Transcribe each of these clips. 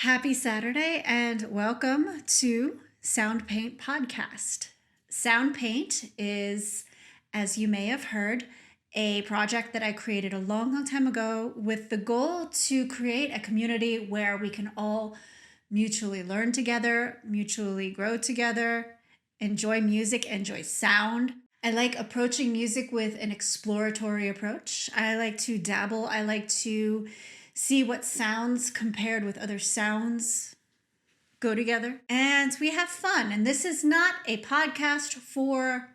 Happy Saturday and welcome to SoundPaint Podcast. SoundPaint is, as you may have heard, a project that I created a long time ago with the goal to create a community where we can all mutually learn together, mutually grow together, enjoy music, enjoy sound. I like approaching music with an exploratory approach. I like to dabble. I like to see what sounds compared with other sounds go together. And we have fun. And this is not a podcast for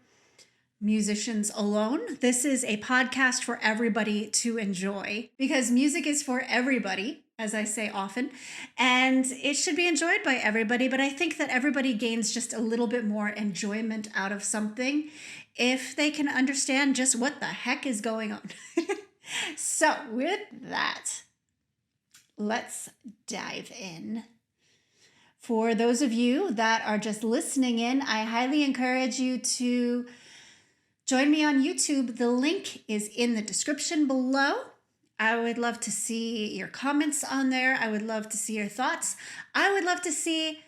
musicians alone. This is a podcast for everybody to enjoy because music is for everybody, as I say often, and it should be enjoyed by everybody. But I think that everybody gains just a little bit more enjoyment out of something if they can understand just what the heck is going on. So with that, let's dive in. For those of you that are just listening in, I highly encourage you to join me on YouTube. The link is in the description below. I would love to see your comments on there. I would love to see your thoughts. I would love to see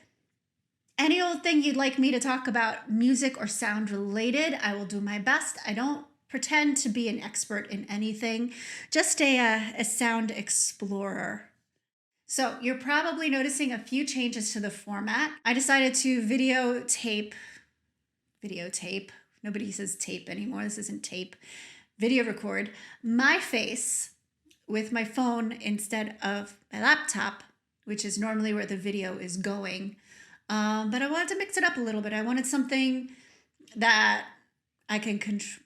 any old thing you'd like me to talk about, music or sound related. I will do my best. I don't pretend to be an expert in anything, just a sound explorer. So you're probably noticing a few changes to the format. I decided to videotape. Nobody says tape anymore. This isn't tape. Video record my face with my phone instead of my laptop, which is normally where the video is going. But I wanted to mix it up a little bit. I wanted something that I can control.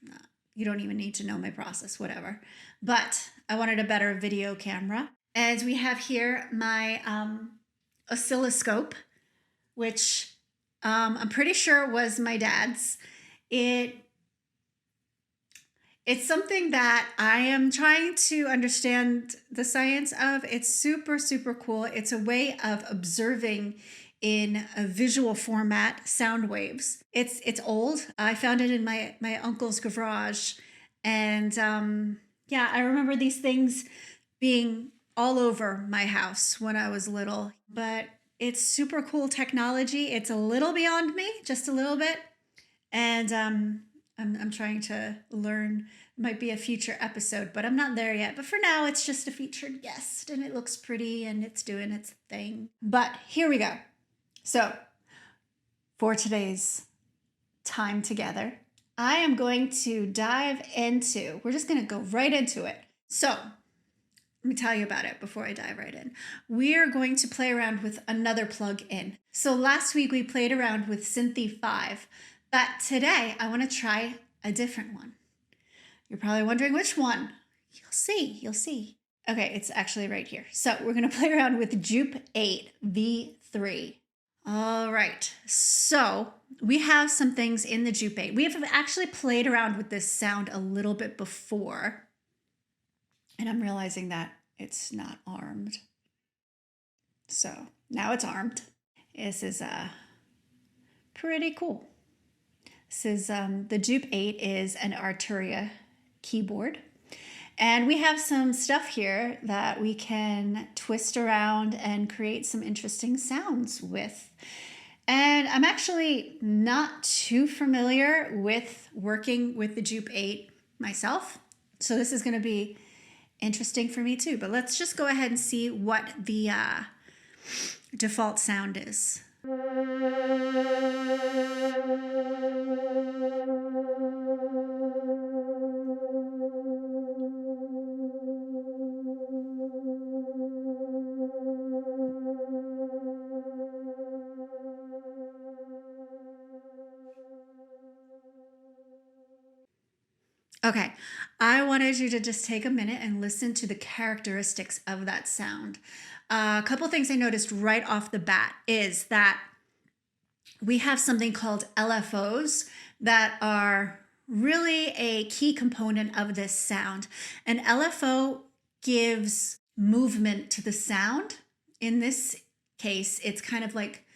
You don't even need to know my process, whatever. But I wanted a better video camera. And we have here my oscilloscope, which I'm pretty sure was my dad's. It's something that I am trying to understand the science of. It's super, super cool. It's a way of observing in a visual format sound waves. It's old. I found it in my uncle's garage. And yeah, I remember these things being all over my house when I was little. But it's super cool technology. It's a little beyond me, just a little bit. And I'm trying to learn. It might be a future episode, but I'm not there yet. But for now, it's just a featured guest, and it looks pretty, and it's doing its thing. But here we go. So for today's time together, I am going to dive into, we're just going to go right into it. So let me tell you about it before I dive right in. We are going to play around with another plug-in. So last week we played around with Synth 5, but today I want to try a different one. You're probably wondering which one. You'll see. Okay, it's actually right here. So we're going to play around with JUP-8 V3. All right, so we have some things in the JUP-8. We have actually played around with this sound a little bit before. And I'm realizing that it's not armed. So now it's armed. This is pretty cool. This is the JUP-8 is an Arturia keyboard. And we have some stuff here that we can twist around and create some interesting sounds with. And I'm actually not too familiar with working with the JUP-8 myself. So this is going to be interesting for me too, but let's just go ahead and see what the default sound is. Okay, I wanted you to just take a minute and listen to the characteristics of that sound. A couple things I noticed right off the bat is that we have something called LFOs that are really a key component of this sound. An LFO gives movement to the sound. In this case, it's kind of like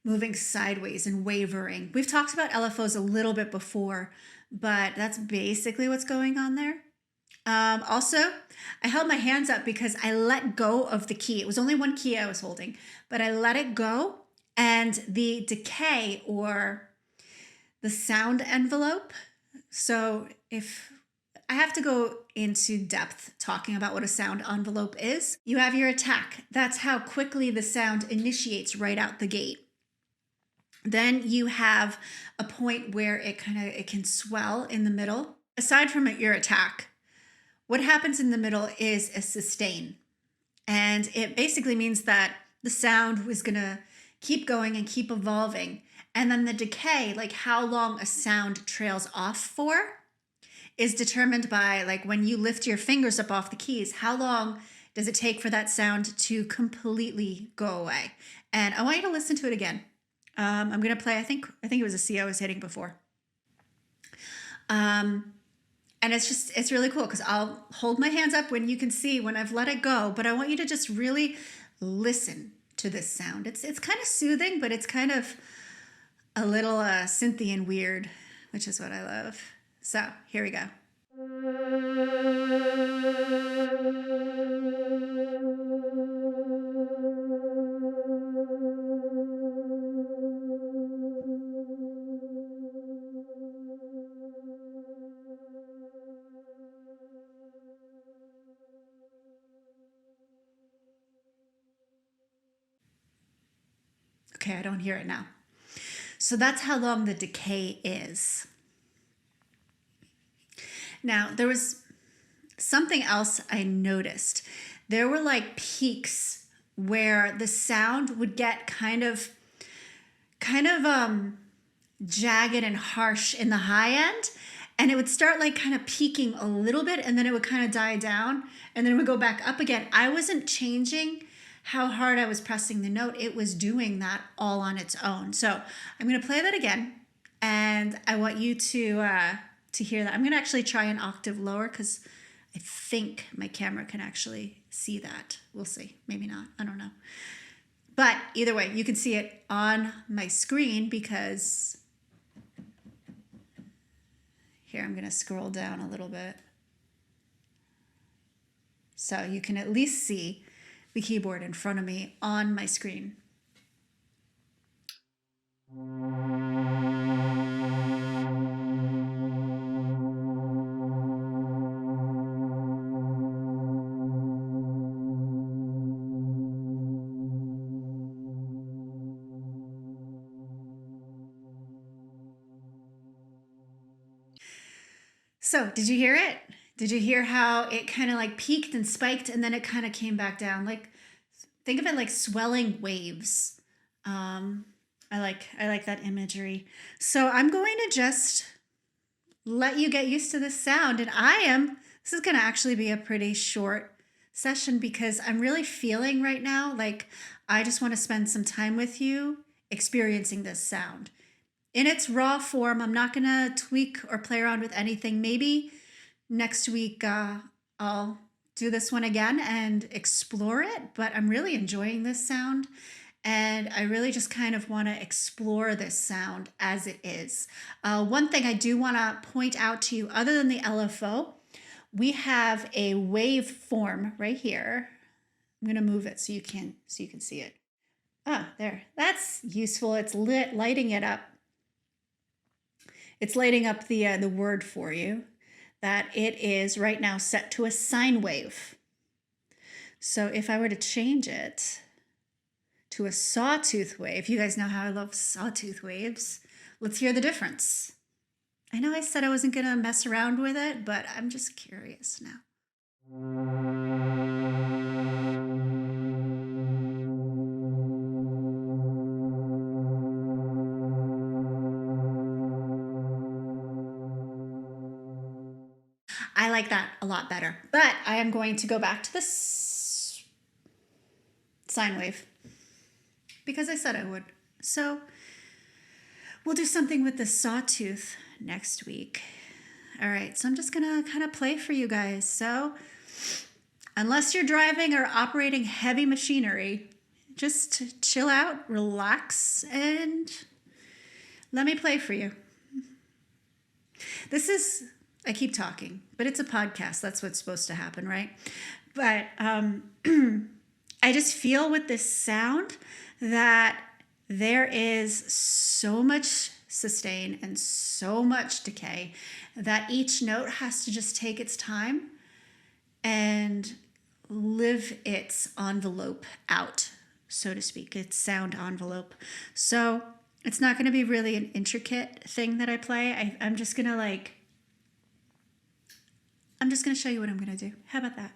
moving sideways and wavering. We've talked about LFOs a little bit before, but that's basically what's going on there. Also, I held my hands up because I let go of the key. It was only one key I was holding, but I let it go, and the decay or the sound envelope. So if I have to go into depth talking about what a sound envelope is, you have your attack. That's how quickly the sound initiates right out the gate. Then you have a point where it can swell in the middle. Aside from your attack, what happens in the middle is a sustain. And it basically means that the sound was gonna keep going and keep evolving. And then the decay, like how long a sound trails off for, is determined by, like, when you lift your fingers up off the keys, how long does it take for that sound to completely go away? And I want you to listen to it again. I'm gonna play, I think it was a C I was hitting before. And it's really cool because I'll hold my hands up when you can see when I've let it go, but I want you to just really listen to this sound. It's kind of soothing, but it's kind of a little synthy and weird, which is what I love. So here we go. Okay, I don't hear it now. So that's how long the decay is. Now, there was something else I noticed. There were like peaks where the sound would get kind of jagged and harsh in the high end, and it would start like kind of peaking a little bit, and then it would kind of die down, and then it would go back up again. I wasn't changing how hard I was pressing the note. It was doing that all on its own. So I'm going to play that again, and I want you to hear that. I'm going to actually try an octave lower because I think my camera can actually see that. We'll see. Maybe not. I don't know. But either way, you can see it on my screen because here, I'm going to scroll down a little bit so you can at least see the keyboard in front of me on my screen. So, did you hear it? Did you hear how it kind of like peaked and spiked and then it kind of came back down? Like, think of it like swelling waves. I like that imagery. So I'm going to just let you get used to this sound. And this is going to actually be a pretty short session because I'm really feeling right now like I just want to spend some time with you experiencing this sound. In its raw form, I'm not going to tweak or play around with anything. Maybe next week I'll do this one again and explore it, but I'm really enjoying this sound. And I really just kind of want to explore this sound as it is. One thing I do want to point out to you, other than the LFO, we have a waveform right here. I'm going to move it so you can see it. Ah, there. That's useful. It's lighting it up. It's lighting up the word for you that it is right now set to a sine wave. So if I were to change it to a sawtooth wave, you guys know how I love sawtooth waves. Let's hear the difference. I know I said I wasn't going to mess around with it, but I'm just curious now. I like that a lot better, but I am going to go back to this sine wave because I said I would. So we'll do something with the sawtooth next week. All right, so I'm just gonna kind of play for you guys. So unless you're driving or operating heavy machinery, just chill out, relax, and let me play for you. This is I keep talking, but it's a podcast. That's what's supposed to happen, right? But I just feel with this sound that there is so much sustain and so much decay that each note has to just take its time and live its envelope out, so to speak, its sound envelope. So it's not going to be really an intricate thing that I play. I'm just going to show you what I'm going to do. How about that?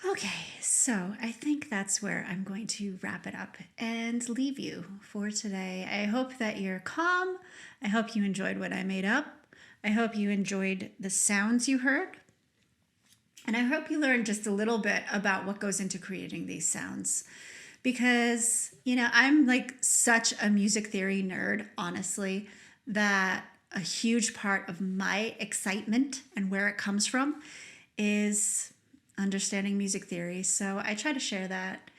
Okay, so I think that's where I'm going to wrap it up and leave you for today. I hope that you're calm. I hope you enjoyed what I made up. I hope you enjoyed the sounds you heard. And I hope you learned just a little bit about what goes into creating these sounds. Because, I'm like such a music theory nerd, honestly, that a huge part of my excitement and where it comes from is understanding music theory. So I try to share that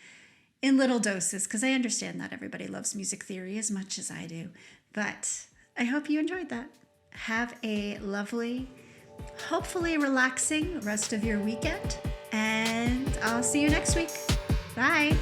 in little doses because I understand not everybody loves music theory as much as I do. But I hope you enjoyed that. Have a lovely, hopefully relaxing rest of your weekend, and I'll see you next week. Bye.